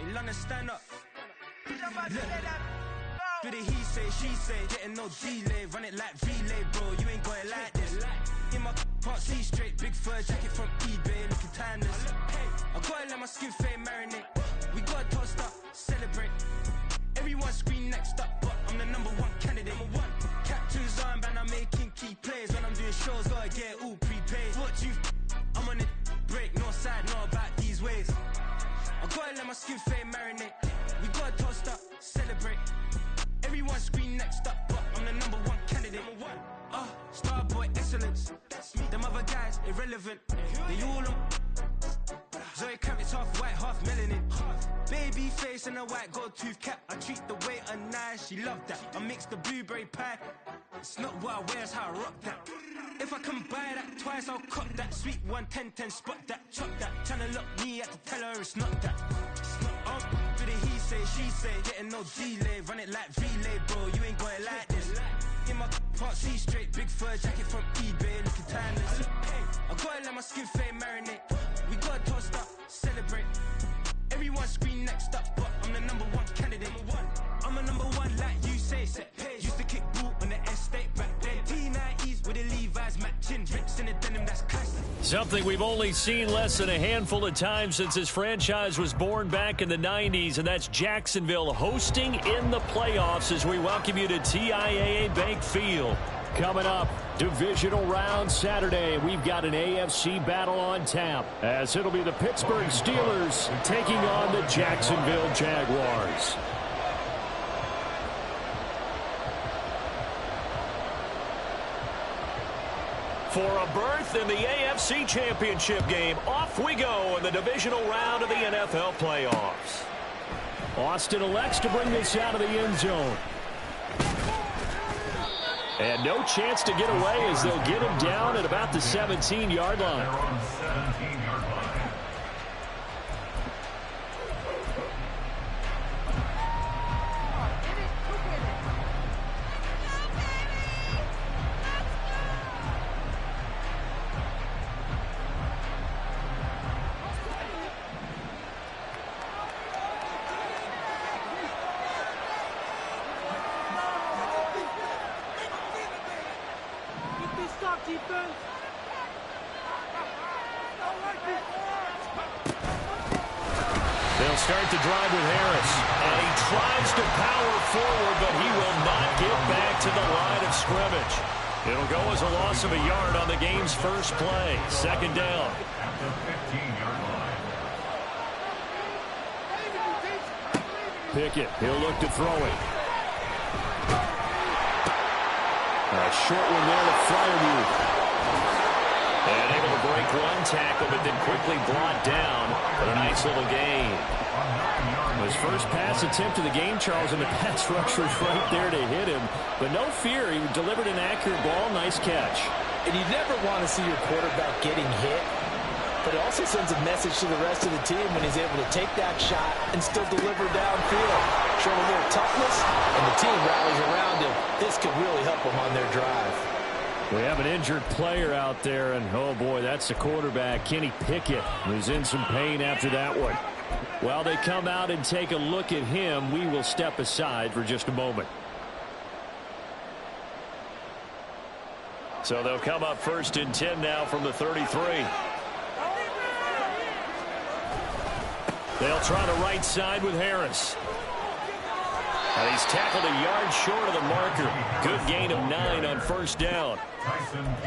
In London, stand up. Do the he say, she say, getting no delay, run it like relay, bro, you ain't got it like this. In my can't see straight, big fur jacket from eBay, looking timeless. I gotta let my skin fade marinate. We gotta toast up, celebrate. Everyone scream next up, but I'm the #1 candidate. Captain's armband, I'm making key plays. When I'm doing shows, gotta get it all prepaid. Fortune, I'm on it, break, no side, know about these ways. I gotta let my skin fade marinate. We gotta toast up, celebrate. Everyone scream next up, but I'm the #1 candidate. Starboy excellence. Them other guys irrelevant. They all on. Zoe Kravitz half white, half melanin. Baby face and a white gold tooth cap. I treat the waiter nice, she love that. I mix the blueberry pie. It's not what I wear, it's how I rock that. If I can buy that twice, I'll cop that. Sweet 110, spot that, chop that. Tryna lock me, I can tell her it's not that. Do the he say, she say, getting no delay, run it like relay, bro, you ain't got it like this. In my can't see straight, big fur jacket from eBay, looking timeless. I gotta let my skin fade marinate. We gotta toast up, celebrate. Everyone scream next up, but I'm the #1 candidate. I'm a #1 like you say, set pace. Used to kick ball on the estate back then. T90s with the Levi's matching, rips in the denim, that's classic. Something we've only seen less than a handful of times since this franchise was born back in the 90s, and that's Jacksonville hosting in the playoffs as we welcome you to TIAA Bank Field. Coming up, divisional round Saturday. We've got an AFC battle on tap, as it'll be the Pittsburgh Steelers taking on the Jacksonville Jaguars. For a berth in the AFC Championship game, off we go in the divisional round of the NFL playoffs. Austin elects to bring this out of the end zone. And no chance to get away as they'll get him down at about the 17-yard line. They'll start the drive with Harris. And he tries to power forward, but he will not get back to the line of scrimmage. It'll go as a loss of a yard on the game's first play. Second down. Pickett, he'll look to throw it. A short one there to Fryermuth. And able to break one tackle, but then quickly brought down. But a nice little gain. His first pass attempt of the game, Charles, and the pass rush was right there to hit him. But no fear, he delivered an accurate ball. Nice catch. And you never want to see your quarterback getting hit. But it also sends a message to the rest of the team when he's able to take that shot and still deliver downfield. Showing a little toughness, and the team rallies around him. This could really help them on their drive. We have an injured player out there, and oh boy, that's the quarterback, Kenny Pickett, who's in some pain after that one. While they come out and take a look at him, we will step aside for just a moment. So they'll come up 1st and 10 now from the 33. They'll try the right side with Harris. And he's tackled a yard short of the marker. Good gain of 9 on first down.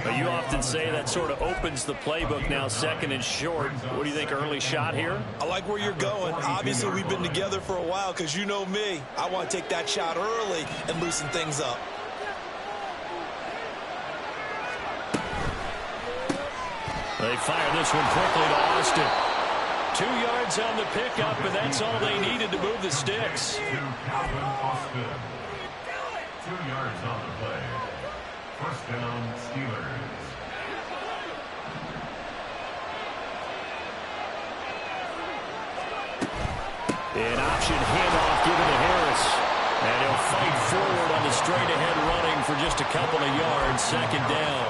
But you often say that sort of opens the playbook now, 2nd and short. What do you think, early shot here? I like where you're going. Obviously, we've been together for a while because you know me. I want to take that shot early and loosen things up. They fire this one quickly to Austin. 2 yards on the pickup, and that's all they needed to move the sticks. 2 yards on the play. First down, Steelers. An option handoff given to Harris. And he'll fight forward on the straight-ahead running for just a couple of yards. Second down.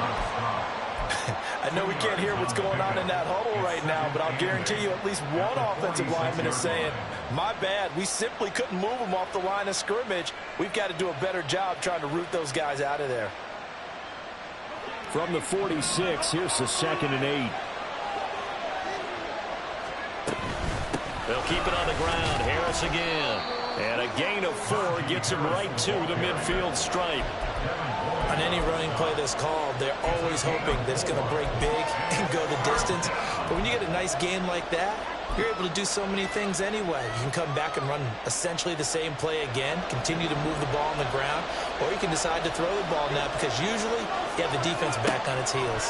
I I know we can't hear what's going on in that huddle right now, but I'll guarantee you at least one offensive lineman is saying, my bad, we simply couldn't move them off the line of scrimmage. We've got to do a better job trying to root those guys out of there. From the 46, here's the 2nd and 8. They'll keep it on the ground. Harris again. And a gain of 4 gets him right to the midfield stripe. On any running play that's called, they're always hoping that it's going to break big and go the distance. But when you get a nice game like that, you're able to do so many things anyway. You can come back and run essentially the same play again, continue to move the ball on the ground, or you can decide to throw the ball now because usually you have the defense back on its heels.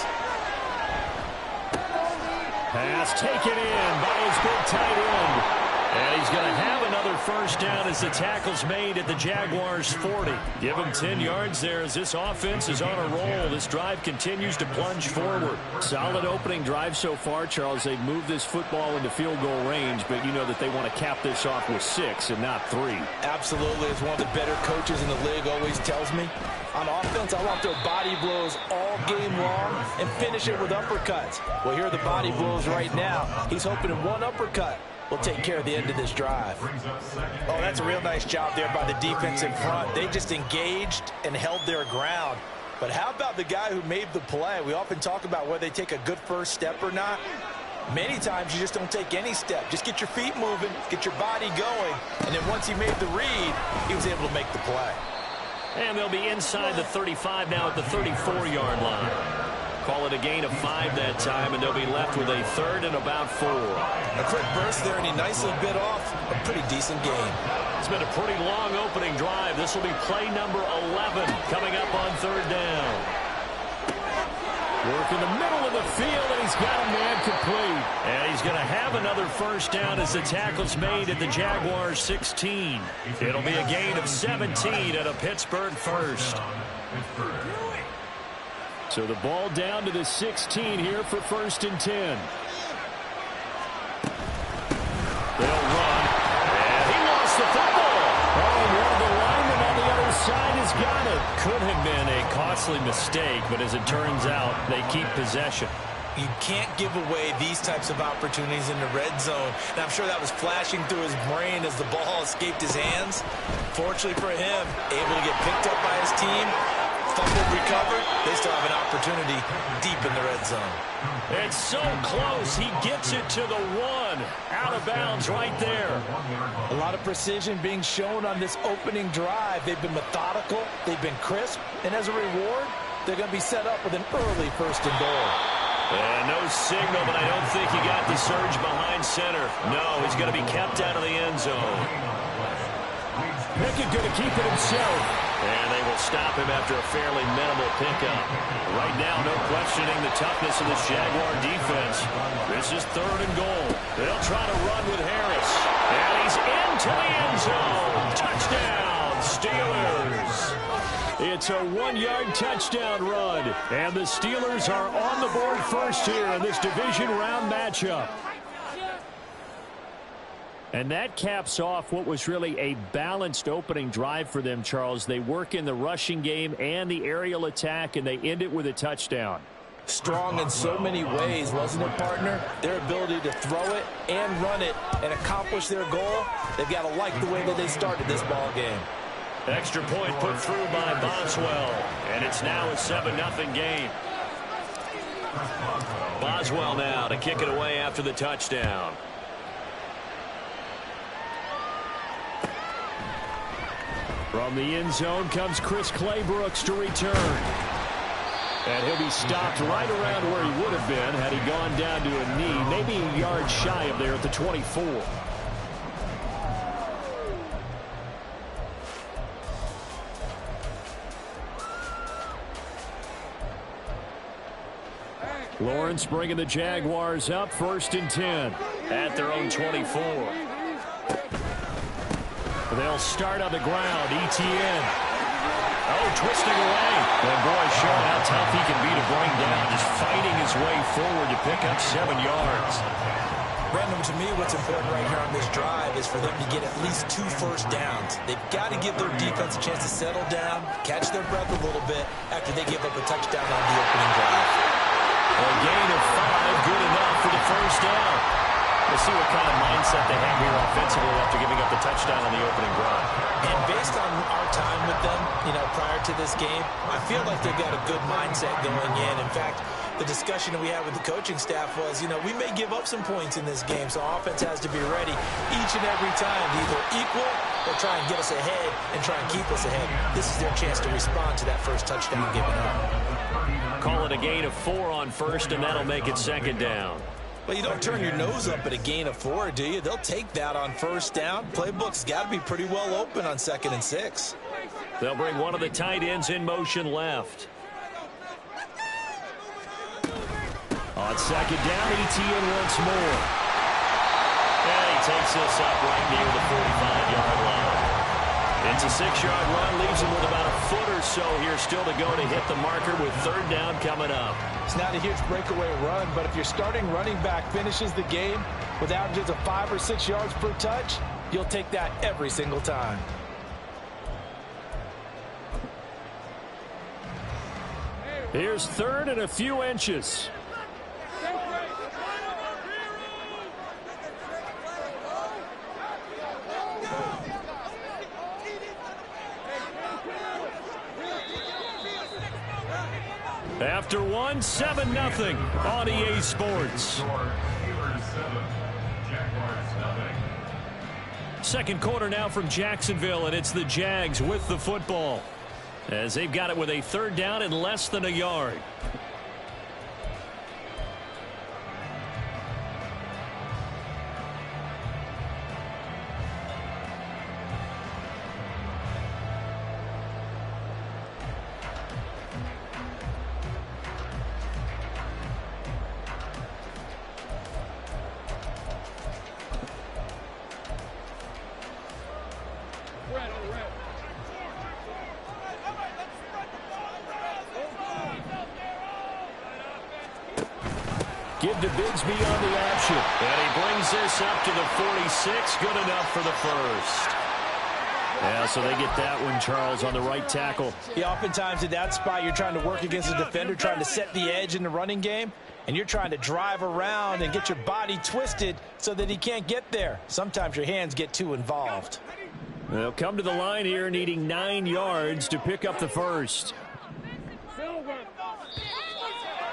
Pass taken in by his big tight end. And he's going to have another first down as the tackle's made at the Jaguars' 40. Give him 10 yards there as this offense is on a roll. This drive continues to plunge forward. Solid opening drive so far, Charles. They've moved this football into field goal range, but you know that they want to cap this off with 6 and not 3. Absolutely. As one of the better coaches in the league always tells me, on offense, I want their body blows all game long and finish it with uppercuts. Well, here are the body blows right now. He's hoping in one uppercut will take care of the end of this drive. Oh, that's a real nice job there by the defense in front. They just engaged and held their ground. But how about the guy who made the play? We often talk about whether they take a good first step or not. Many times you just don't take any step. Just get your feet moving, get your body going, and then once he made the read, he was able to make the play. And they'll be inside the 35 now at the 34-yard line. Call it a gain of 5 that time, and they'll be left with a 3rd and about 4. A quick burst there, and he nicely bit off a pretty decent game. It's been a pretty long opening drive. This will be play number 11 coming up on 3rd down. Work in the middle of the field, and he's got a man complete. And he's going to have another first down as the tackle's made at the Jaguars' 16. It'll be a gain of 17 and a Pittsburgh first. So the ball down to the 16 here for 1st and 10. They'll run. And he lost the football. Oh, one of the linemen on the other side has got it. Could have been a costly mistake, but as it turns out, they keep possession. You can't give away these types of opportunities in the red zone. And I'm sure that was flashing through his brain as the ball escaped his hands. Fortunately for him, able to get picked up by his team. Fumbled, recovered. They still have an opportunity deep in the red zone. It's so close. He gets it to the 1. Out of bounds right there. A lot of precision being shown on this opening drive. They've been methodical. They've been crisp. And as a reward, they're going to be set up with an early 1st and goal. No signal, but I don't think he got the surge behind center. No, he's going to be kept out of the end zone. Pickett going to keep it himself. And they will stop him after a fairly minimal pickup. Right now, no questioning the toughness of this Jaguar defense. This is 3rd and goal. They'll try to run with Harris. And he's into the end zone. Touchdown, Steelers. It's a 1-yard touchdown run. And the Steelers are on the board first here in this division round matchup. And that caps off what was really a balanced opening drive for them, Charles. They work in the rushing game and the aerial attack, and they end it with a touchdown. Strong in so many ways, wasn't it, partner? Their ability to throw it and run it and accomplish their goal, they've got to like the way that they started this ball game. Extra point put through by Boswell, and it's now a 7-0 game. Boswell now to kick it away after the touchdown. From the end zone comes Chris Claybrooks to return. And he'll be stopped right around where he would have been had he gone down to a knee, maybe a yard shy of there at the 24. Lawrence bringing the Jaguars up 1st and 10 at their own 24. They'll start on the ground. ETN. Oh, twisting away. And boy, showing how tough he can be to bring down. Just fighting his way forward to pick up 7 yards. Brandon, to me, what's important right here on this drive is for them to get at least 2 first downs. They've got to give their defense a chance to settle down, catch their breath a little bit after they give up a touchdown on the opening drive. A gain of 5, good enough for the first down. We'll see what kind of mindset they have here offensively after giving up the touchdown on the opening drive. And based on our time with them, prior to this game, I feel like they've got a good mindset going in. In fact, the discussion that we had with the coaching staff was, we may give up some points in this game, so offense has to be ready each and every time to either equal or try and get us ahead and try and keep us ahead. This is their chance to respond to that first touchdown given up. Call it a gain of 4 on first, and that'll make it second down. Well, you don't turn your nose up at a gain of 4, do you? They'll take that on first down. Playbook's got to be pretty well open on 2nd and 6. They'll bring one of the tight ends in motion left. On second down, ETN once more. And he takes this up right near the 45-yard line. It's a 6-yard run, leaves him with about a foot or so here still to go to hit the marker with third down coming up. It's not a huge breakaway run, but if your starting running back finishes the game with averages of 5 or 6 yards per touch, you'll take that every single time. Here's third and a few inches. After 1, 7-0 on EA Sports. Second quarter now from Jacksonville, and it's the Jags with the football, as they've got it with a third down and less than a yard. Give to Bigsby on the option. And he brings this up to the 46. Good enough for the first. Yeah, so they get that one, Charles, on the right tackle. Yeah, oftentimes in that spot, you're trying to work against a defender, trying to set the edge in the running game, and you're trying to drive around and get your body twisted so that he can't get there. Sometimes your hands get too involved. They'll come to the line here needing 9 yards to pick up the first.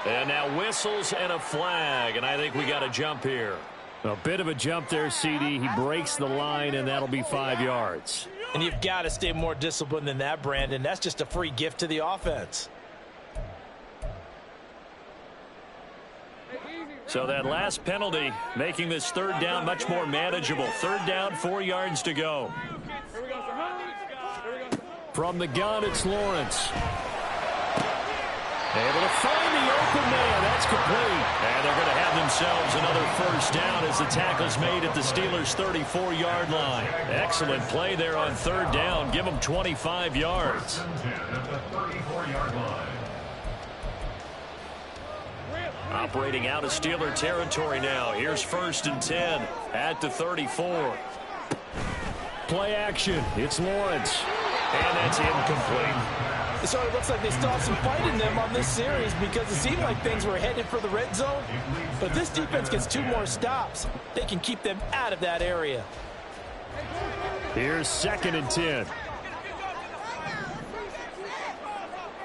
And now whistles and a flag, and I think we got a jump here. A bit of a jump there, CD. He breaks the line, and that'll be 5 yards. And you've got to stay more disciplined than that, Brandon. That's just a free gift to the offense. So that last penalty making this third down much more manageable. Third down, 4 yards to go. From the gun, it's Lawrence. Able to find the open man. That's complete. And they're going to have themselves another first down as the tackle's made at the Steelers' 34-yard line. Excellent play there on third down. Give them 25 yards. Operating out of Steeler territory now. Here's 1st and 10 at the 34. Play action. It's Lawrence. And that's incomplete. So it looks like they still have some fight in them on this series because it seemed like things were headed for the red zone. But this defense gets 2 more stops. They can keep them out of that area. Here's 2nd and 10.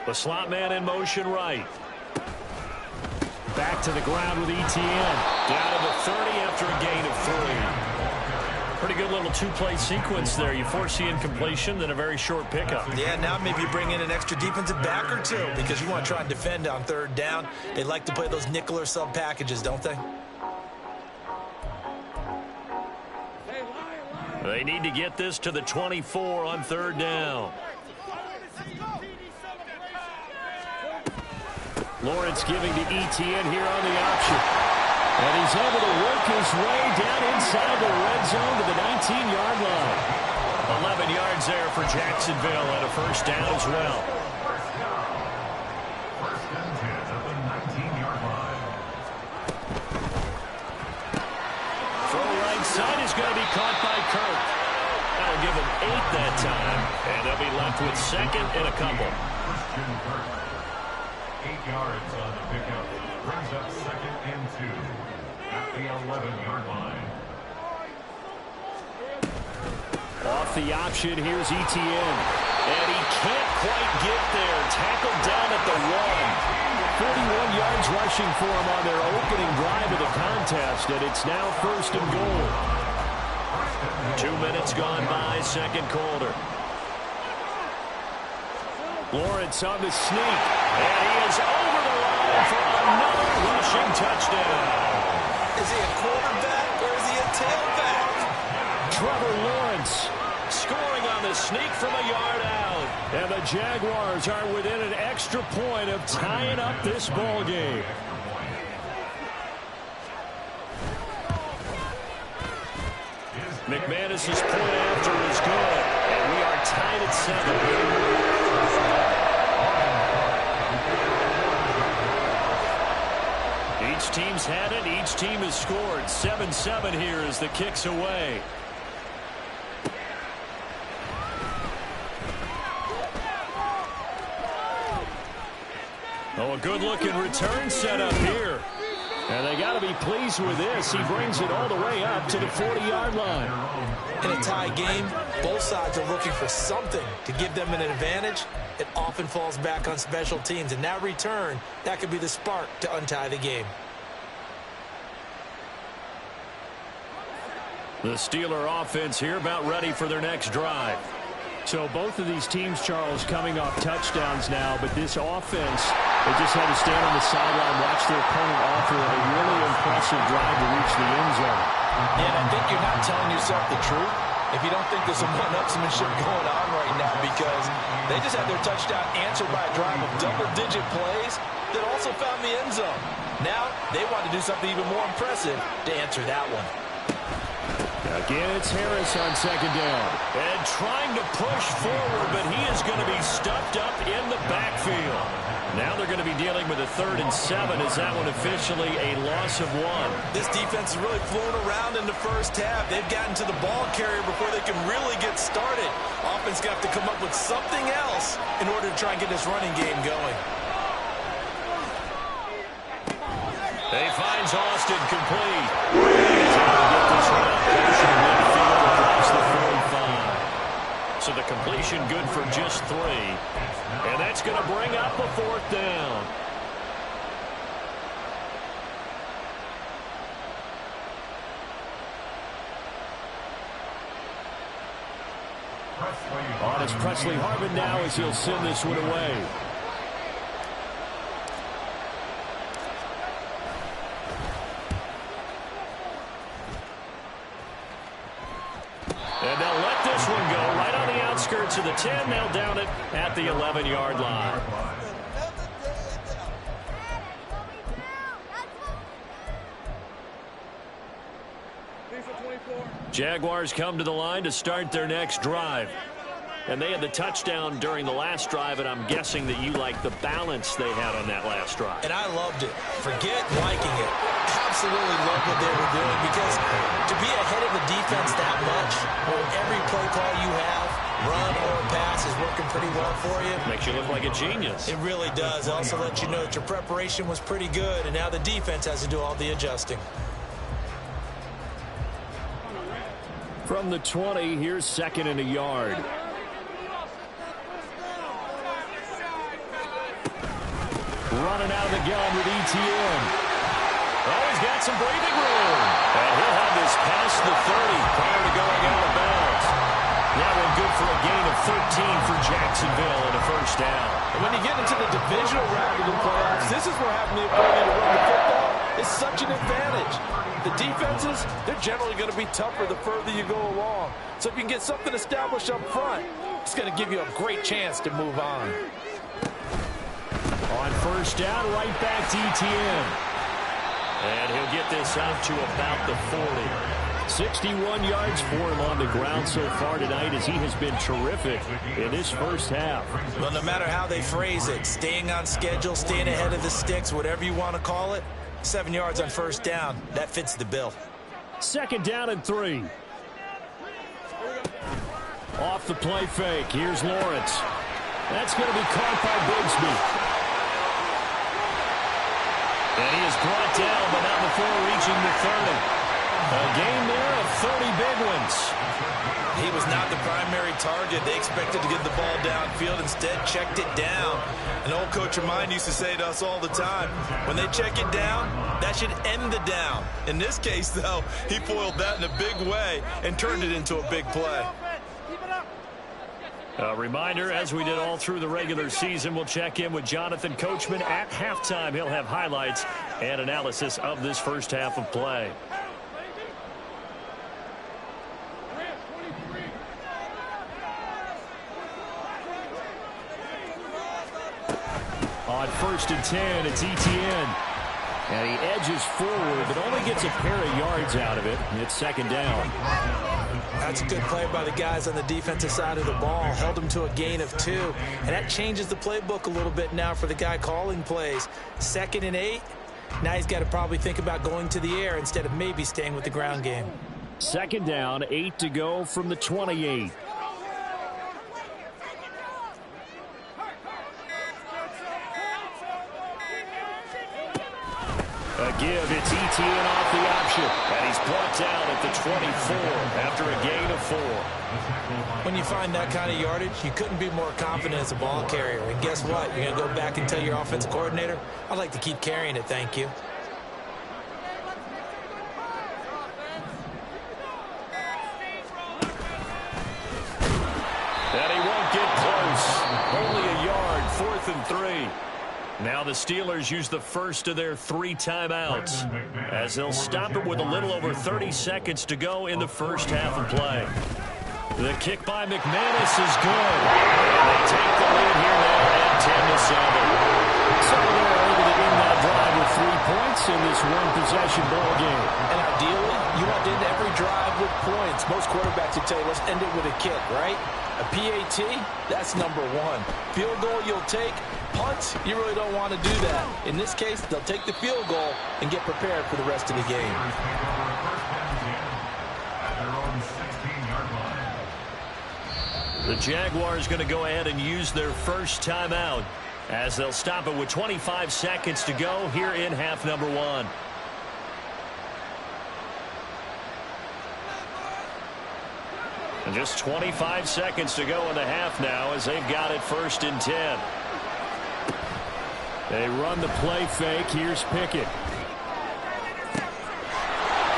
The slot man in motion right. Back to the ground with ETN. Down to the 30 after a gain of 3. Pretty good little 2-play sequence there. You force the incompletion, then a very short pickup. Yeah, now maybe bring in an extra defensive back or 2 because you want to try and defend on third down. They like to play those nickel or sub packages, don't they? They need to get this to the 24 on third down. Lawrence giving to ETN here on the option. And he's able to work his way down inside the red zone to the 19-yard line. 11 yards there for Jacksonville and a first down as well. First and 10 at the 19-yard line. Throw right side is going to be caught by Kirk. That'll give him 8 that time. And they'll be left with 2nd and a couple. Christian Kirk. 8 yards on the pickup. Brings up 2nd and 2 at the 11-yard line. Off the option, here's Etienne. And he can't quite get there. Tackled down at the 1. 41 yards rushing for him on their opening drive of the contest, and it's now 1st and goal. 2 minutes gone by, second quarter. Lawrence on the sneak, and he is over the line for another rushing touchdown. Is he a quarterback or is he a tailback? Trevor Lawrence scoring on the sneak from a yard out. And the Jaguars are within an extra point of tying up this ball game. McManus's point after is good, and we are tied at 7. Each team's had it. Each team has scored. 7-7 here as the kick's away. Oh, a good-looking return set up here. And they got to be pleased with this. He brings it all the way up to the 40-yard line. In a tie game, both sides are looking for something to give them an advantage. It often falls back on special teams. And that return, that could be the spark to untie the game. The Steeler offense here about ready for their next drive. So both of these teams, Charles, coming off touchdowns now, but this offense, they just had to stand on the sideline, watch their opponent offer a really impressive drive to reach the end zone. And I think you're not telling yourself the truth if you don't think there's some one-upsmanship going on right now, because they just had their touchdown answered by a drive of double-digit plays that also found the end zone. Now they want to do something even more impressive to answer that one. Again, it's Harris on second down. And trying to push forward, but he is going to be stuffed up in the backfield. Now they're going to be dealing with a 3rd and 7. Is that one officially a loss of 1? This defense is really flown around in the first half. They've gotten to the ball carrier before they can really get started. Offense got to come up with something else in order to try and get this running game going. He finds Austin complete. He's able to get this one up pushing midfield across the 45. So the completion good for just 3. And that's going to bring up a 4th down. On is Presley Harvin now as he'll send this one away. And they'll let this one go right on the outskirts of the 10. They'll down it at the 11-yard line. Jaguars come to the line to start their next drive. And they had the touchdown during the last drive, and I'm guessing that you like the balance they had on that last drive. And I loved it. Forget liking it. Absolutely loved what they were doing, because to be ahead of the defense that much, where every play call you have, run or pass, is working pretty well for you. Makes you look like a genius. It really does. It also lets you know that your preparation was pretty good, and now the defense has to do all the adjusting. From the 20, here's 2nd and a yard. Running out of the gun with Etienne. Oh, he's got some breathing room. And he'll have this past the 30 prior to going out of bounds. That one good for a gain of 13 for Jacksonville and a 1st down. And when you get into the divisional round of the playoffs, this is where having the ability to run the football is such an advantage. The defenses, they're generally going to be tougher the further you go along. So if you can get something established up front, it's going to give you a great chance to move on. On 1st down, right back to Etienne. And he'll get this out to about the 40. 61 yards for him on the ground so far tonight, as he has been terrific in this first half. Well, no matter how they phrase it, staying on schedule, staying ahead of the sticks, whatever you want to call it, 7 yards on 1st down, that fits the bill. 2nd down and 3. Off the play fake, here's Lawrence. That's going to be caught by Bigsby. And he is brought down, but not before reaching the 30. A game there of 30 big ones. He was not the primary target. They expected to get the ball downfield. Instead, checked it down. An old coach of mine used to say to us all the time, when they check it down, that should end the down. In this case, though, he foiled that in a big way and turned it into a big play. A reminder, as we did all through the regular season, we'll check in with Jonathan Coachman at halftime. He'll have highlights and analysis of this first half of play. On 1st and 10, it's Etienne. And he edges forward, but only gets a pair of yards out of it. It's 2nd down. That's a good play by the guys on the defensive side of the ball. Held him to a gain of 2. And that changes the playbook a little bit now for the guy calling plays. 2nd and 8. Now he's got to probably think about going to the air instead of maybe staying with the ground game. 2nd down, 8 to go from the 28. A give, it's Etienne off the option, and he's brought down at the 24 after a gain of 4. When you find that kind of yardage, you couldn't be more confident as a ball carrier. And guess what? You're going to go back and tell your offensive coordinator, I'd like to keep carrying it, thank you. And he won't get close. Only a yard, 4th and 3. Now the Steelers use the first of their 3 timeouts as they'll stop it with a little over 30 seconds to go in the first half of play. The kick by McManus is good. They take the lead here now at 10-7. So they're able to end that drive with 3 points in this one-possession ball game. And ideally, you want to end every drive with points. Most quarterbacks would tell you, let's end it with a kick, right? A PAT, that's number 1. Field goal you'll take. Punt, you really don't want to do that. In this case, they'll take the field goal and get prepared for the rest of the game. The Jaguars going to go ahead and use their first timeout as they'll stop it with 25 seconds to go here in half number 1. And just 25 seconds to go in the half now as they've got it 1st and 10. They run the play fake. Here's Pickett.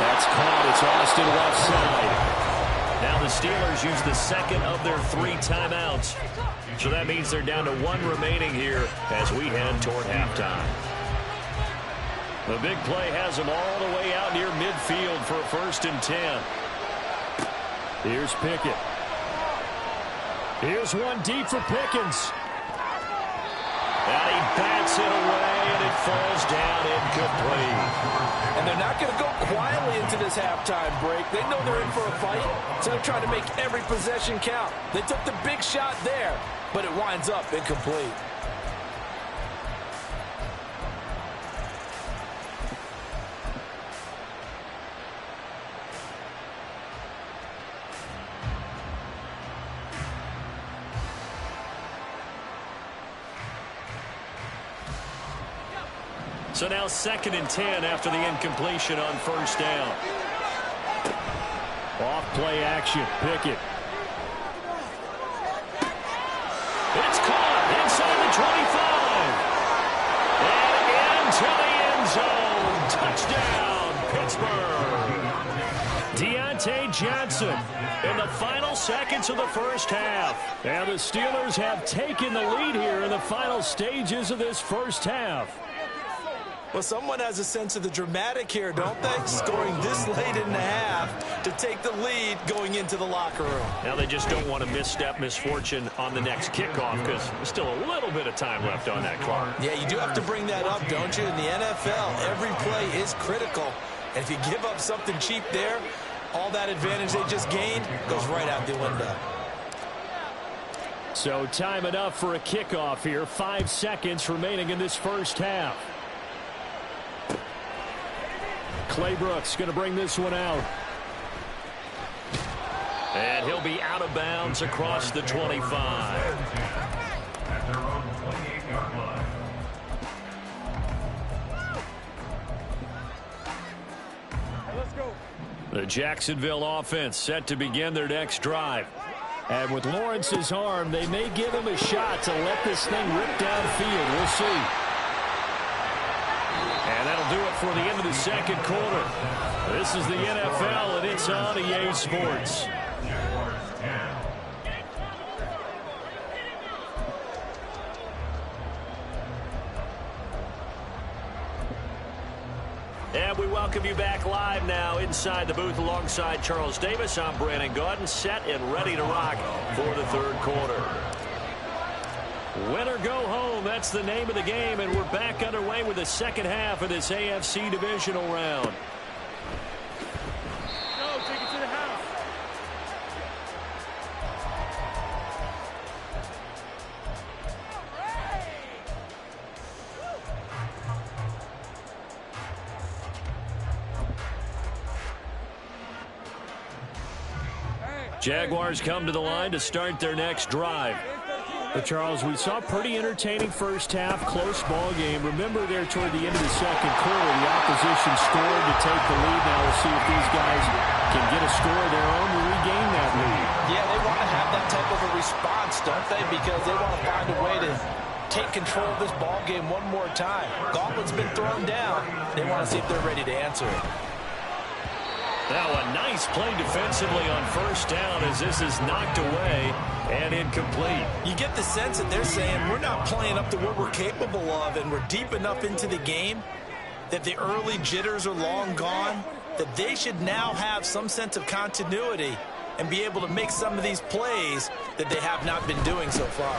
That's caught. It's Austin left side. Now the Steelers use the second of their 3 timeouts. So that means they're down to 1 remaining here as we head toward halftime. The big play has them all the way out near midfield for a 1st and 10. Here's Pickett. Here's one deep for Pickens. And he bats it away, and it falls down incomplete. And they're not going to go quietly into this halftime break. They know they're in for a fight, so they're trying to make every possession count. They took the big shot there, but it winds up incomplete. So now 2nd and 10 after the incompletion on 1st down. Off play action. Pickett. It's caught inside the 25. And into the end zone. Touchdown, Pittsburgh. Deontay Johnson in the final seconds of the first half. And the Steelers have taken the lead here in the final stages of this first half. Well, someone has a sense of the dramatic here, don't they? Scoring this late in the half to take the lead going into the locker room. Now they just don't want to misstep misfortune on the next kickoff because there's still a little bit of time left on that clock. Yeah, you do have to bring that up, don't you? In the NFL, every play is critical. And if you give up something cheap there, all that advantage they just gained goes right out the window. So time enough for a kickoff here. 5 seconds remaining in this first half. Clay Brooks going to bring this one out. And he'll be out of bounds across the 25. The Jacksonville offense set to begin their next drive. And with Lawrence's arm, they may give him a shot to let this thing rip downfield. We'll see. And that'll do it for the end of the second quarter. This is the NFL, and it's on EA Sports. And we welcome you back live now inside the booth alongside Charles Davis. I'm Brandon Gaudin, set and ready to rock for the third quarter. Win or go home, that's the name of the game, and we're back underway with the second half of this AFC divisional round. Go, take it to the house. Jaguars come to the line to start their next drive. But Charles, we saw a pretty entertaining first half, close ball game. Remember there toward the end of the second quarter, the opposition scored to take the lead. Now we'll see if these guys can get a score of their own to regain that lead. Yeah, they want to have that type of a response, don't they? Because they want to find a way to take control of this ball game one more time. Gauntlet's been thrown down. They want to see if they're ready to answer it. Now a nice play defensively on first down as this is knocked away and incomplete. You get the sense that they're saying we're not playing up to what we're capable of, and we're deep enough into the game that the early jitters are long gone, that they should now have some sense of continuity and be able to make some of these plays that they have not been doing so far.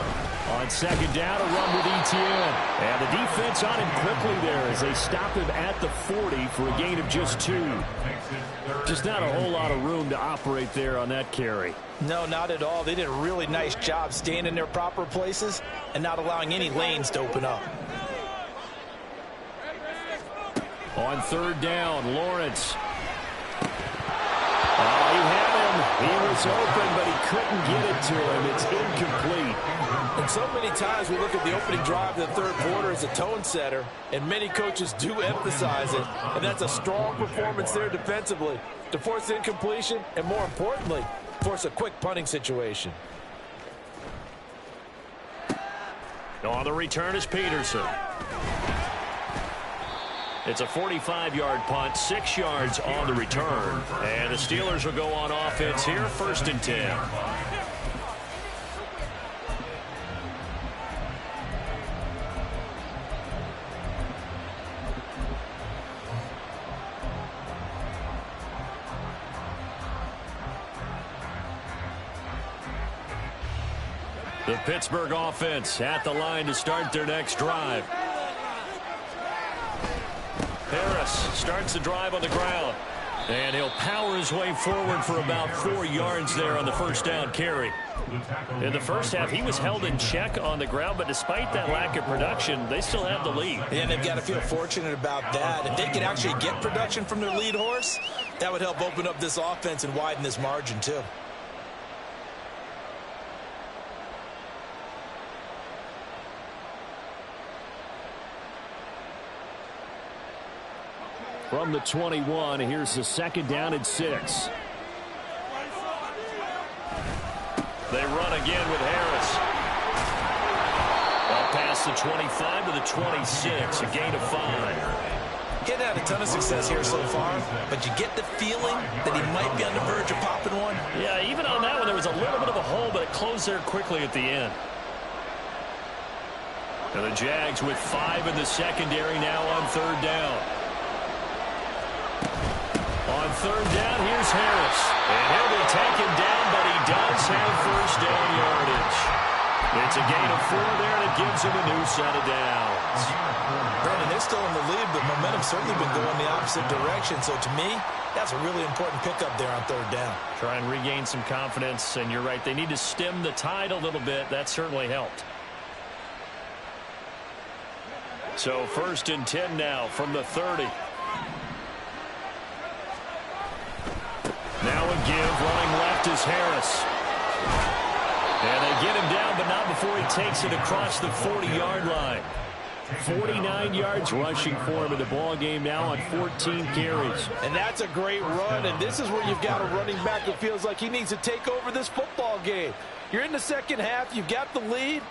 On second down, a run with Etienne. And the defense on him quickly there as they stop him at the 40 for a gain of just 2. Just not a whole lot of room to operate there on that carry. No, not at all. They did a really nice job staying in their proper places and not allowing any lanes to open up. On third down, Lawrence. You have him. He was open, but he couldn't get it to him. It's incomplete. And so many times we look at the opening drive of the third quarter as a tone setter, and many coaches do emphasize it, and that's a strong performance there defensively to force incompletion and, more importantly, force a quick punting situation. On the return is Peterson. It's a 45-yard punt, 6 yards on the return. And the Steelers will go on offense here, 1st and 10. The Pittsburgh offense at the line to start their next drive. Harris starts the drive on the ground. And he'll power his way forward for about 4 yards there on the first down carry. In the first half, he was held in check on the ground, but despite that lack of production, they still have the lead. And they've got to feel fortunate about that. If they could actually get production from their lead horse, that would help open up this offense and widen this margin too. From the 21, here's the second down and 6. They run again with Harris. Well, past the 25 to the 26, a gain of 5. He's had a ton of success here so far, but you get the feeling that he might be on the verge of popping one. Yeah, even on that one, there was a little bit of a hole, but it closed there quickly at the end. And the Jags with 5 in the secondary now on third down. On third down, here's Harris. And he'll be taken down, but he does have first down yardage. It's a gain of 4 there that gives him a new set of downs. Brandon, they're still in the lead, but momentum's certainly been going the opposite direction. So to me, that's a really important pickup there on third down. Try and regain some confidence, and you're right. They need to stem the tide a little bit. That certainly helped. So 1st and 10 now from the 30. Now a give, running left is Harris. And they get him down, but not before he takes it across the 40-yard line. 49 yards rushing for him in the ball game now on 14 carries. And that's a great run, and this is where you've got a running back who feels like he needs to take over this football game. You're in the second half, you've got the lead,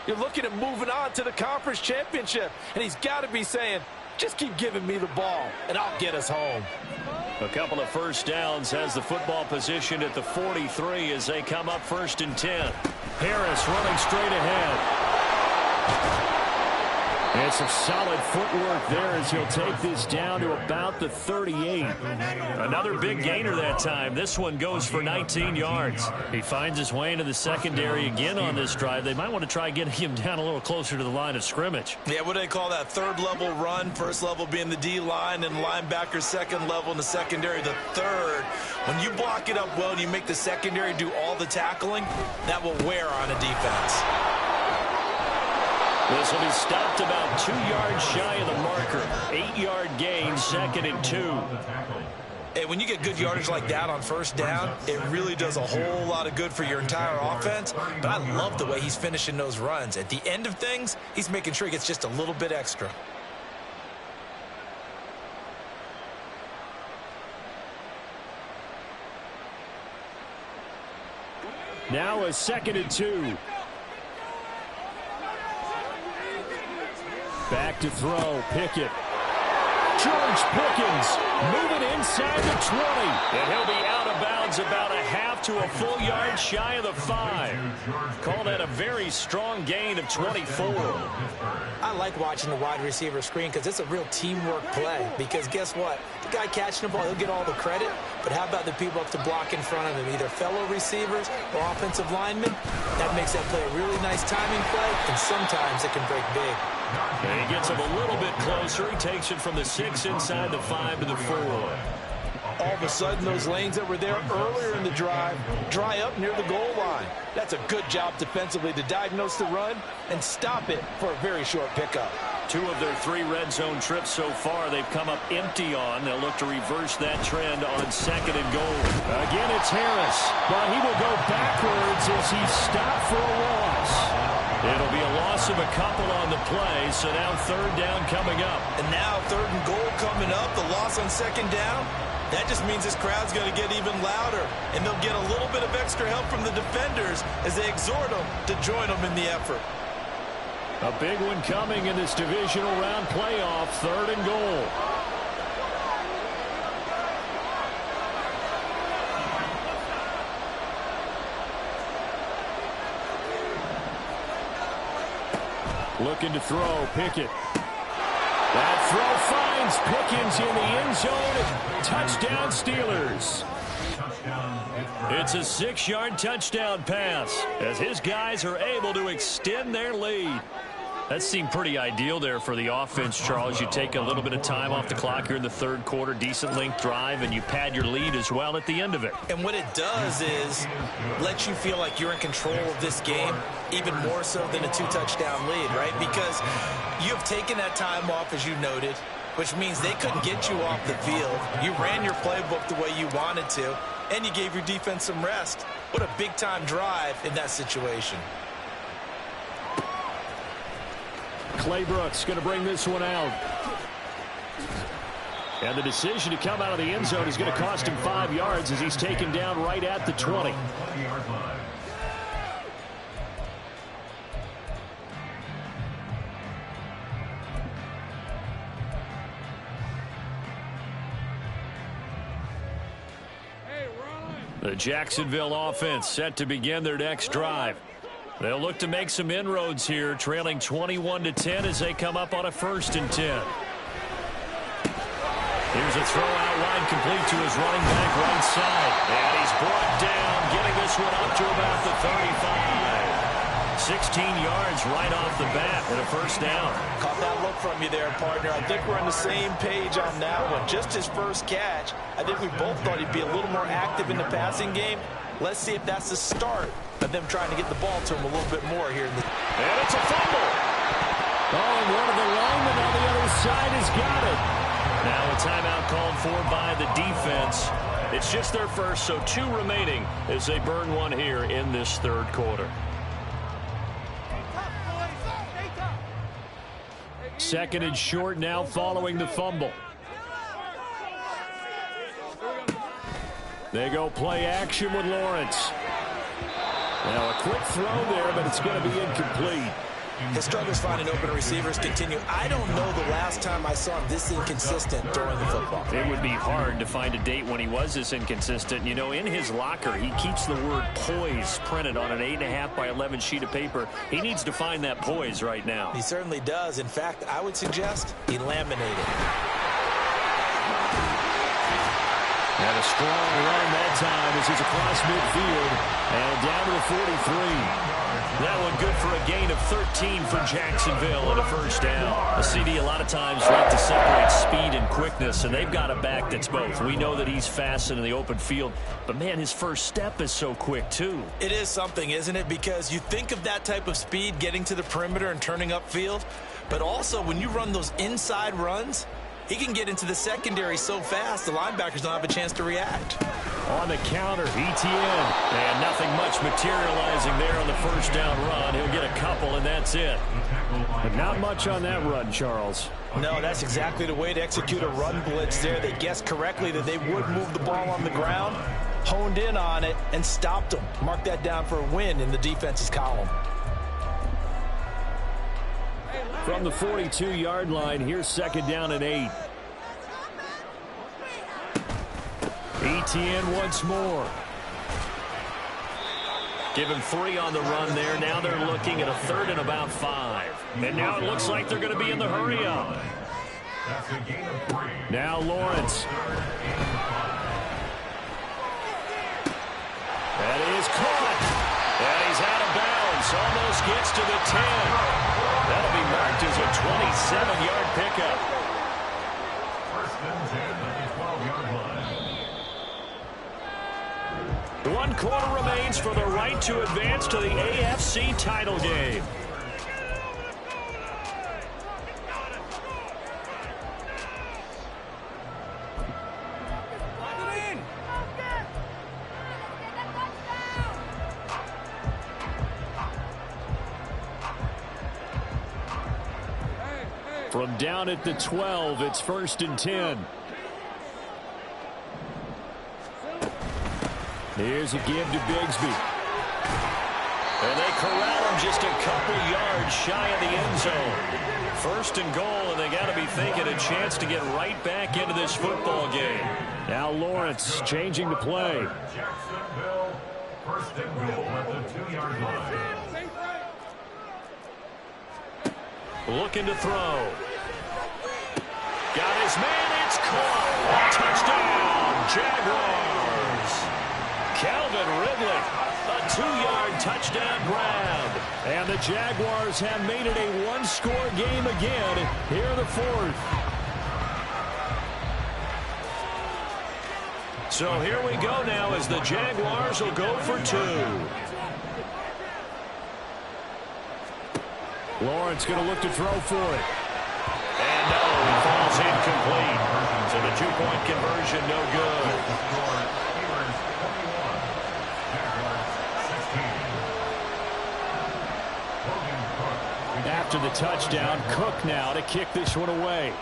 you're looking at moving on to the conference championship, and he's got to be saying, just keep giving me the ball, and I'll get us home. A couple of first downs, has the football positioned at the 43 as they come up 1st and 10. Harris running straight ahead. And some solid footwork there as he'll take this down to about the 38. Another big gainer that time. This one goes for 19 yards. He finds his way into the secondary again on this drive. They might want to try getting him down a little closer to the line of scrimmage. Yeah, what do they call that? Third level run. First level being the D-line and linebacker. Second level in the secondary, the third. When you block it up well and you make the secondary do all the tackling, that will wear on a defense. This will be stopped about 2 yards shy of the marker. 8-yard gain, 2nd and 2. Hey, when you get good yardage like that on first down, it really does a whole lot of good for your entire offense. But I love the way he's finishing those runs. At the end of things, he's making sure he gets just a little bit extra. Now a 2nd and 2. Back to throw, Pickett. George Pickens moving inside the 20. And he'll be out of bounds about a half to a full yard shy of the 5. Call that a very strong gain of 24. I like watching the wide receiver screen because it's a real teamwork play. Because guess what? The guy catching the ball, he'll get all the credit. But how about the people up to block in front of him, either fellow receivers or offensive linemen? That makes that play a really nice timing play, and sometimes it can break big. And he gets him a little bit closer. He takes it from the 6 inside the 5 to the 4. All of a sudden, those lanes that were there earlier in the drive dry up near the goal line. That's a good job defensively to diagnose the run and stop it for a very short pickup. 2 of their 3 red zone trips so far they've come up empty on. They'll look to reverse that trend on 2nd and goal. Again, it's Harris, but he will go backwards as he's stopped for a loss. It'll be a loss of a couple on the play, so now 3rd down coming up. And now 3rd and goal coming up, the loss on 2nd down. That just means this crowd's going to get even louder, and they'll get a little bit of extra help from the defenders as they exhort them to join them in the effort. A big one coming in this divisional round playoff, 3rd and goal. Looking to throw, Pickett. That throw finds Pickens in the end zone. Touchdown, Steelers. It's a 6-yard touchdown pass as his guys are able to extend their lead. That seemed pretty ideal there for the offense, Charles. You take a little bit of time off the clock here in the 3rd quarter, decent length drive, and you pad your lead as well at the end of it. And what it does is let you feel like you're in control of this game, even more so than a 2-touchdown lead, right? Because you have taken that time off, as you noted, which means they couldn't get you off the field. You ran your playbook the way you wanted to, and you gave your defense some rest. What a big-time drive in that situation. Clay Brooks going to bring this one out. And the decision to come out of the end zone is going to cost him 5 yards as he's taken down right at the 20. The Jacksonville offense set to begin their next drive. They'll look to make some inroads here, trailing 21-10 as they come up on a 1st and 10. Here's a throw out wide, complete to his running back right side. And he's brought down, getting this one up to about the 35. 16 yards right off the bat and a 1st down. Caught that look from you there, partner. I think we're on the same page on that one. Just his first catch. I think we both thought he'd be a little more active in the passing game. Let's see if that's the start of them trying to get the ball to him a little bit more here. And it's a fumble. Oh, and one of the linemen on the other side has got it. Now a timeout called for by the defense. It's just their first, so 2 remaining as they burn one here in this 3rd quarter. Second and short now following the fumble. They go play action with Lawrence. Now a quick throw there, but it's going to be incomplete. His struggles finding open receivers continue. I don't know the last time I saw him this inconsistent during the football. It would be hard to find a date when he was this inconsistent. You know, in his locker, he keeps the word poise printed on an 8.5 by 11 sheet of paper. He needs to find that poise right now. He certainly does. In fact, I would suggest he laminated. And a strong run that time as he's across midfield and down to the 43. That one good for a gain of 13 for Jacksonville and a first down. A CD a lot of times like to separate speed and quickness, and they've got a back that's both. We know that he's fast in the open field, but, man, his first step is so quick, too. It is something, isn't it? Because you think of that type of speed getting to the perimeter and turning upfield, but also when you run those inside runs, he can get into the secondary so fast the linebackers don't have a chance to react. On the counter, Etienne. And nothing much materializing there on the first down run. He'll get a couple, and that's it. But not much on that run, Charles. No, that's exactly the way to execute a run blitz there. They guessed correctly that they would move the ball on the ground, honed in on it, and stopped them. Mark that down for a win in the defense's column. From the 42-yard line, here's second down and 8. Etienne once more. Give him 3 on the run there. Now they're looking at a third and about 5. And now it looks like they're going to be in the hurry-up. Now Lawrence. That is caught. And he's out of bounds. Almost gets to the 10. That'll be marked as a 27-yard pickup. First and 10 at the 12-yard line. 1 quarter remains for the right to advance to the AFC title game. From down at the 12, it's first and 10. Here's a give to Bigsby. And they corral him just a couple yards shy of the end zone. First and goal, and they got to be thinking a chance to get right back into this football game. Now Lawrence changing the play. Jacksonville, first and goal at the 2-yard line. Looking to throw. Got his man, it's caught. Touchdown, Jaguars. Calvin Ridley, a 2-yard touchdown grab. And the Jaguars have made it a 1-score game again here in the 4th. So here we go now as the Jaguars will go for 2. Lawrence going to look to throw for it. And no, he falls incomplete. So the 2-point conversion no good. After the touchdown, Cook now to kick this one away.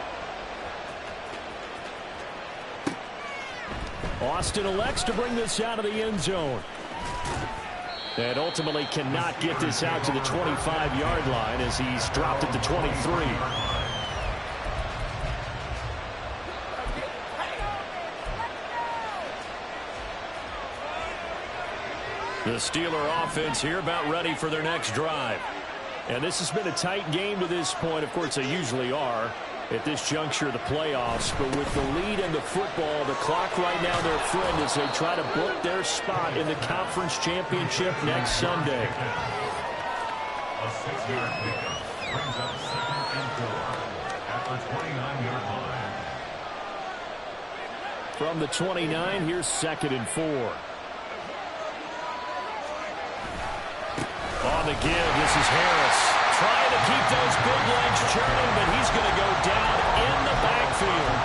Austin elects to bring this out of the end zone. And ultimately cannot get this out to the 25-yard line as he's dropped at the 23. The Steeler offense here about ready for their next drive. And this has been a tight game to this point. Of course, they usually are at this juncture of the playoffs. But with the lead in the football, the clock right now their friend as they try to book their spot in the conference championship next Sunday. A 6-yard pickup brings up second and 4 at the 29-yard line. From the 29, here's second and 4. On the give, this is Harris. Trying to keep those big legs churning, but he's going to go down in the backfield.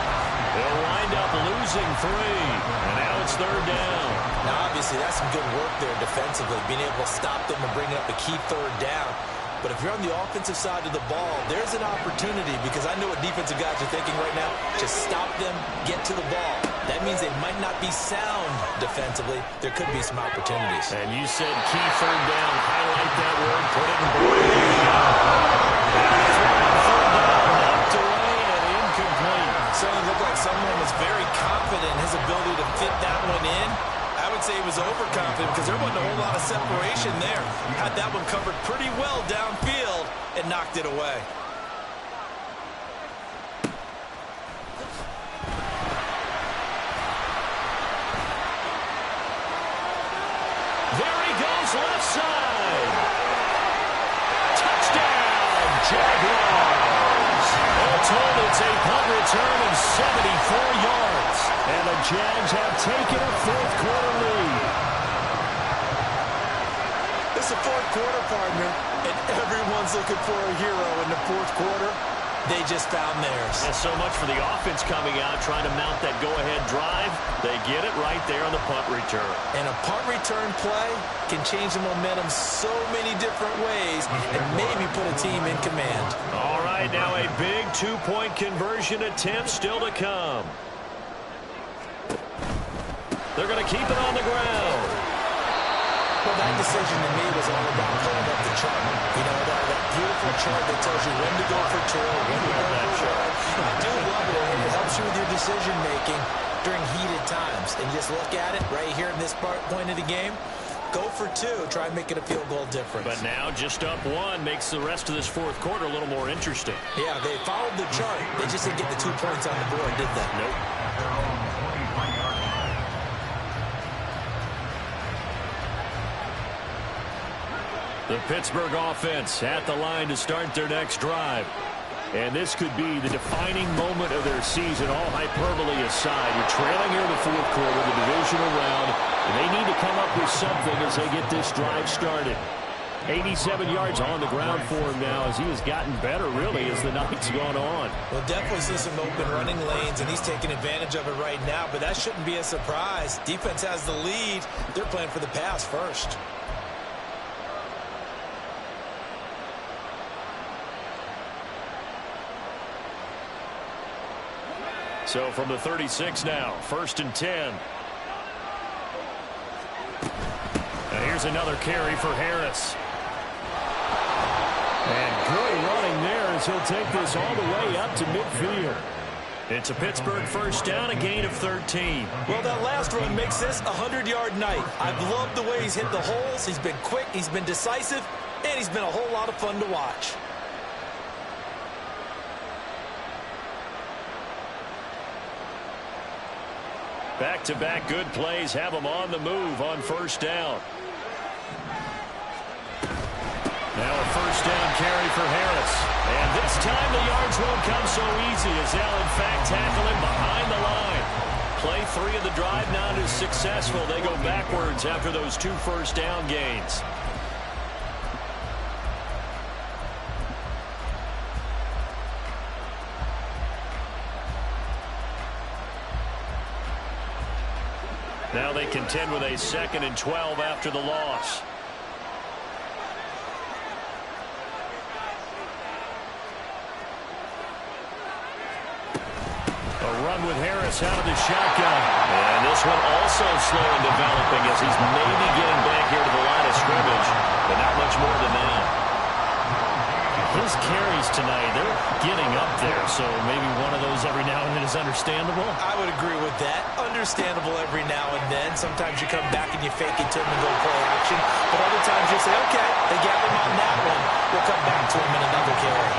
They'll wind up losing 3, and now it's third down. Now, obviously, that's some good work there defensively, being able to stop them and bring up a key third down. But if you're on the offensive side of the ball, there's an opportunity, because I know what defensive guys are thinking right now. Just stop them, get to the ball. That means they might not be sound defensively. There could be some opportunities. And you said key third down. Highlight that word. Put it in bold. Third down, knocked away and incomplete. Certainly looked like someone was very confident in his ability to fit that one in. I would say he was overconfident because there wasn't a whole lot of separation there. Had that one covered pretty well downfield and knocked it away. There he goes, left side. Touchdown, Jaguars. All told, it's a punt return of 74 yards. And the Jags have taken a fourth-quarter lead. It's a fourth quarter, partner, and everyone's looking for a hero in the fourth quarter. They just found theirs. And so much for the offense coming out, trying to mount that go-ahead drive. They get it right there on the punt return. And a punt return play can change the momentum so many different ways and maybe put a team in command. All right, now a big two-point conversion attempt still to come. They're going to keep it on the ground. Well, that decision to me was all about pulling up the chart. You know, that beautiful chart that tells you when to go for two, when to go for one. I do love it, and it helps you with your decision-making during heated times. And just look at it right here in this point of the game. Go for two. Try and make it a field goal difference. But now just up one makes the rest of this fourth quarter a little more interesting. Yeah, they followed the chart. They just didn't get the 2 points on the board, did they? Nope. The Pittsburgh offense at the line to start their next drive. And this could be the defining moment of their season, all hyperbole aside. You're trailing here in the fourth quarter, the divisional round, and they need to come up with something as they get this drive started. 87 yards on the ground for him now as he has gotten better, really, as the night's gone on. We'll definitely see some open running lanes, and he's taking advantage of it right now, but that shouldn't be a surprise. Defense has the lead. They're playing for the pass first. So from the 36 now, 1st and 10. And here's another carry for Harris. And good running there as he'll take this all the way up to midfield. It's a Pittsburgh first down, a gain of 13. Well, that last run makes this a 100-yard night. I've loved the way he's hit the holes. He's been quick, he's been decisive, and he's been a whole lot of fun to watch. Back-to-back good plays have him on the move on first down. Now a first down carry for Harris. And this time the yards won't come so easy as they'll in fact tackle him behind the line. Play 3 of the drive not as successful. They go backwards after those 2 first down gains. Now they contend with a 2nd and 12 after the loss. A run with Harris out of the shotgun. And this one also slow in developing as he's maybe getting back here to the line of scrimmage, but not much more than that. His carries tonight, they're getting up there, so maybe one of those every now and then is understandable. I would agree with that. Understandable every now and then. Sometimes you come back and you fake it to him and go play action. But other times you say, okay, they got him on that one. We'll come back to him in another carry.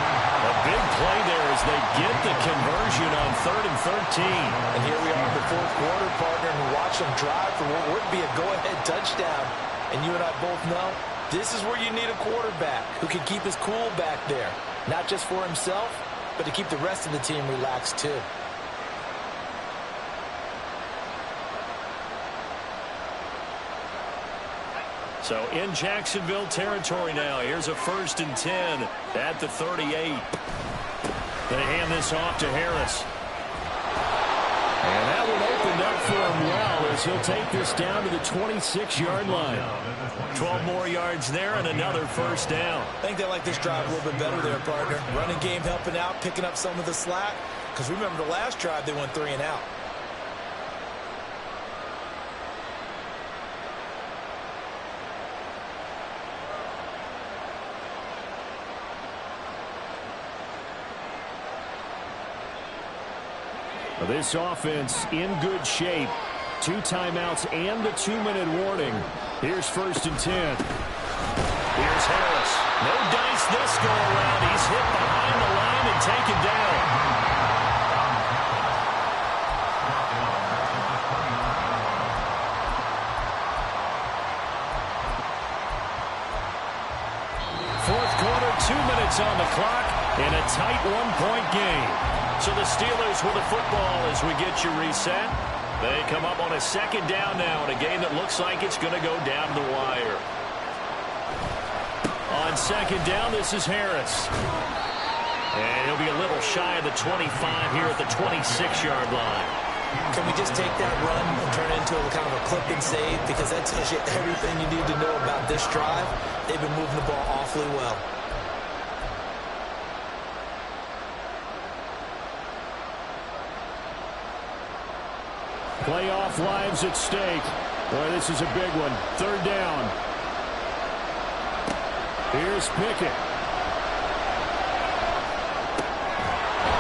A big play there as they get the conversion on 3rd and 13. And here we are in the fourth quarter, partner, and watch them drive for what would be a go-ahead touchdown. And you and I both know this is where you need a quarterback who can keep his cool back there. Not just for himself, but to keep the rest of the team relaxed too. So in Jacksonville territory now. Here's a 1st and 10 at the 38. They hand this off to Harris. And that one opened out for him well as he'll take this down to the 26-yard line. 12 more yards there and another first down. I think they like this drive a little bit better there, partner. Running game helping out, picking up some of the slack. Because remember the last drive, they went 3 and out. This offense in good shape. 2 timeouts and the 2-minute warning. Here's 1st and 10. Here's Harris. No dice this go around. He's hit behind the line and taken down. Fourth quarter, 2 minutes on the clock, and a tight 1-point game. So the Steelers with the football as we get you reset. They come up on a 2nd down now in a game that looks like it's going to go down the wire. On 2nd down, this is Harris. And he'll be a little shy of the 25 here at the 26-yard line. Can we just take that run and turn it into a kind of a clip and save? Because that tells you everything you need to know about this drive. They've been moving the ball awfully well. Playoff lives at stake. Boy, this is a big one. 3rd down. Here's Pickett.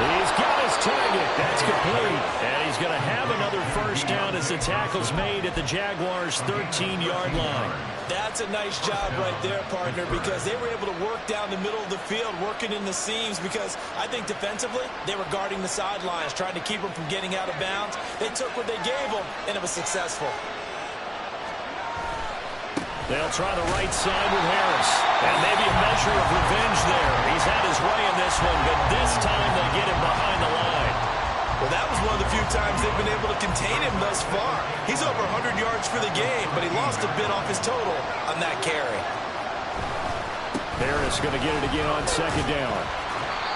He's got his target. That's complete. And he's going to have another first down as the tackle's made at the Jaguars' 13-yard line. That's a nice job right there, partner, because they were able to work down the middle of the field, working in the seams, because I think defensively they were guarding the sidelines, trying to keep them from getting out of bounds. They took what they gave them, and it was successful. They'll try the right side with Harris. And maybe a measure of revenge there. He's had his way in this one, but this time they get him behind the line. Well, that was one of the few times they've been able to contain him thus far. He's over 100 yards for the game, but he lost a bit off his total on that carry. Harris going to get it again on 2nd down.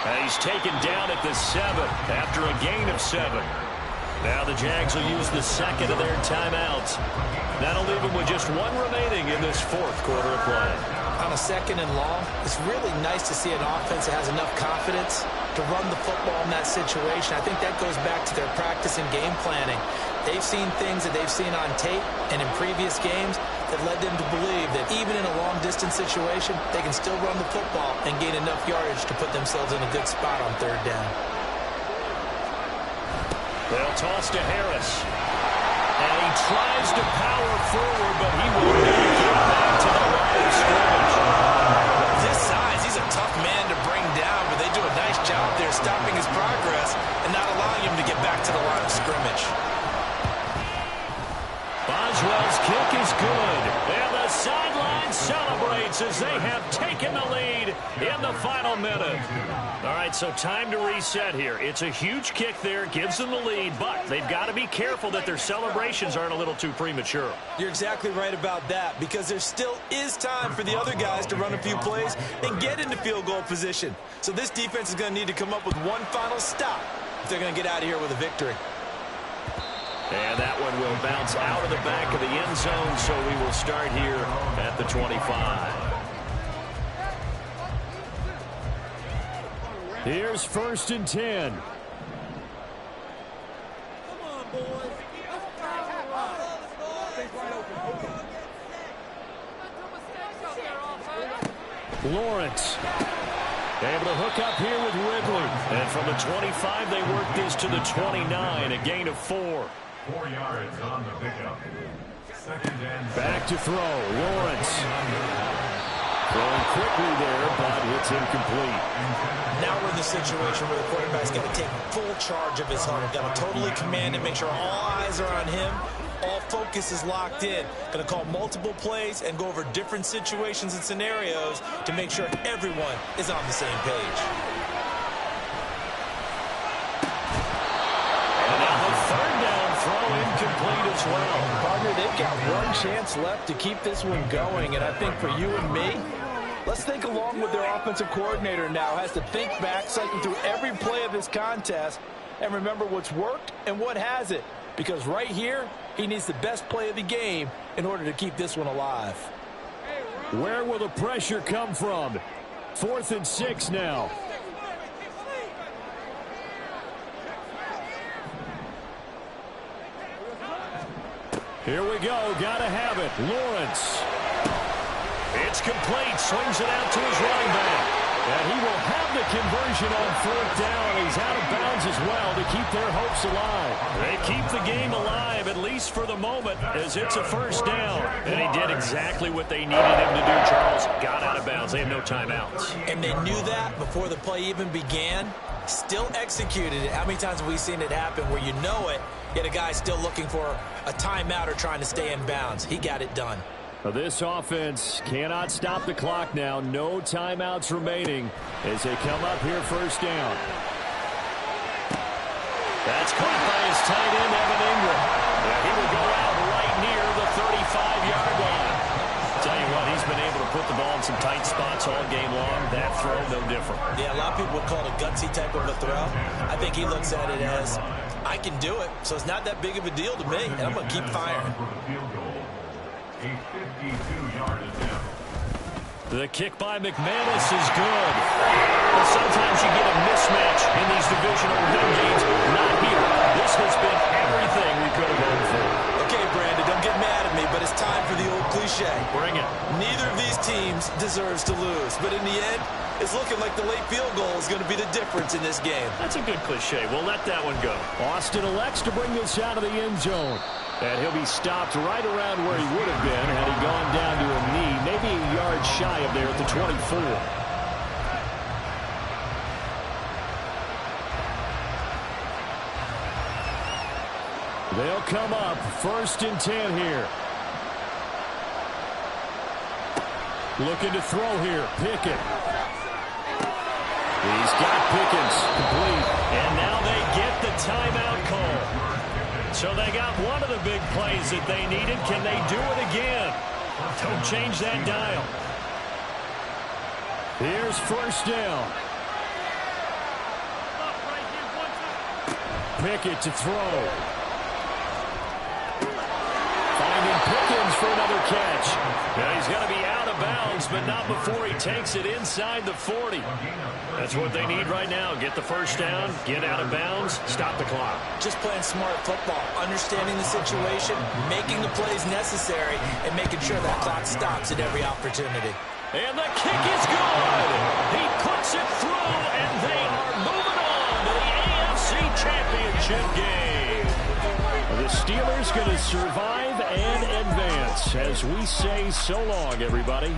And he's taken down at the 7 after a gain of 7. Now the Jags will use the 2nd of their timeouts. That'll leave them with just 1 remaining in this 4th quarter of play. On a 2nd and long, it's really nice to see an offense that has enough confidence to run the football in that situation. I think that goes back to their practice and game planning. They've seen things that they've seen on tape and in previous games that led them to believe that even in a long-distance situation, they can still run the football and gain enough yardage to put themselves in a good spot on 3rd down. They'll toss to Harris. And he tries to power forward, but he will not get back to the line of scrimmage. This size, he's a tough man to bring down, but they do a nice job there stopping his progress and not allowing him to get back to the line of scrimmage. Boswell's kick is good. And the sideline celebrates as they have taken the lead in the final minute. All right, so time to reset here. It's a huge kick there, gives them the lead, but they've got to be careful that their celebrations aren't a little too premature. You're exactly right about that, because there still is time for the other guys to run a few plays and get into field goal position. So this defense is going to need to come up with one final stop if they're going to get out of here with a victory. And that one will bounce out of the back of the end zone, so we will start here at the 25. Here's 1st and 10. Come on, boys. Lawrence able to hook up here with Ridley. And from the 25, they work this to the 29, a gain of 4. 4 yards on the pickup. 2nd and Back to throw. Lawrence. Throwing quickly there, but it's incomplete. Now we're in the situation where the quarterback's got to take full charge of his hunt. Got to totally command and make sure all eyes are on him. All focus is locked in. Going to call multiple plays and go over different situations and scenarios to make sure everyone is on the same page. And now the 3rd down throw incomplete as well. Partner, they've got one chance left to keep this one going, and I think for you and me, let's think along with their offensive coordinator now. Has to think back, cycle through every play of this contest, and remember what's worked and what hasn't. because right here, he needs the best play of the game in order to keep this one alive. Where will the pressure come from? 4th and 6 now. Here we go. Gotta have it. Lawrence. It's complete. Swings it out to his running back. And he will have the conversion on 4th down. He's out of bounds as well to keep their hopes alive. They keep the game alive, at least for the moment, as it's a 1st down. And he did exactly what they needed him to do, Charles. Got out of bounds. They have no timeouts. And they knew that before the play even began. Still executed it. How many times have we seen it happen where you know it, yet a guy's still looking for a timeout or trying to stay in bounds? He got it done. This offense cannot stop the clock now. No timeouts remaining as they come up here 1st down. That's caught by his tight end, Evan Ingram. And he will go out right near the 35-yard line. Tell you what, he's been able to put the ball in some tight spots all game long. That throw, no different. Yeah, a lot of people would call it a gutsy type of a throw. I think he looks at it as, I can do it, so it's not that big of a deal to me, and I'm going to keep firing. A 52-yard attempt. The kick by McManus is good. But sometimes you get a mismatch in these divisional round games. Not here. This has been everything we could have hoped for. Okay, Brandon, don't get mad at me, but it's time for the old cliche. Bring it. Neither of these teams deserves to lose, but in the end, it's looking like the late field goal is going to be the difference in this game. That's a good cliche. We'll let that one go. Austin elects to bring this out of the end zone. And he'll be stopped right around where he would have been had he gone down to a knee, maybe a yard shy of there at the 24. They'll come up 1st and 10 here. Looking to throw here. Pickett. He's got Pickens complete. And now they get the timeout call. So they got one of the big plays that they needed. Can they do it again? Don't change that dial. Here's 1st down. Pickett to throw. Finding Pickens for another catch. Now he's going to be out of bounds, but not before he takes it inside the 40. That's what they need right now. Get the 1st down, get out of bounds, stop the clock. Just playing smart football, understanding the situation, making the plays necessary, and making sure that clock stops at every opportunity. And the kick is good. He puts it through, and they are moving on to the AFC Championship game. The Steelers going to survive and advance as we say so long, everybody.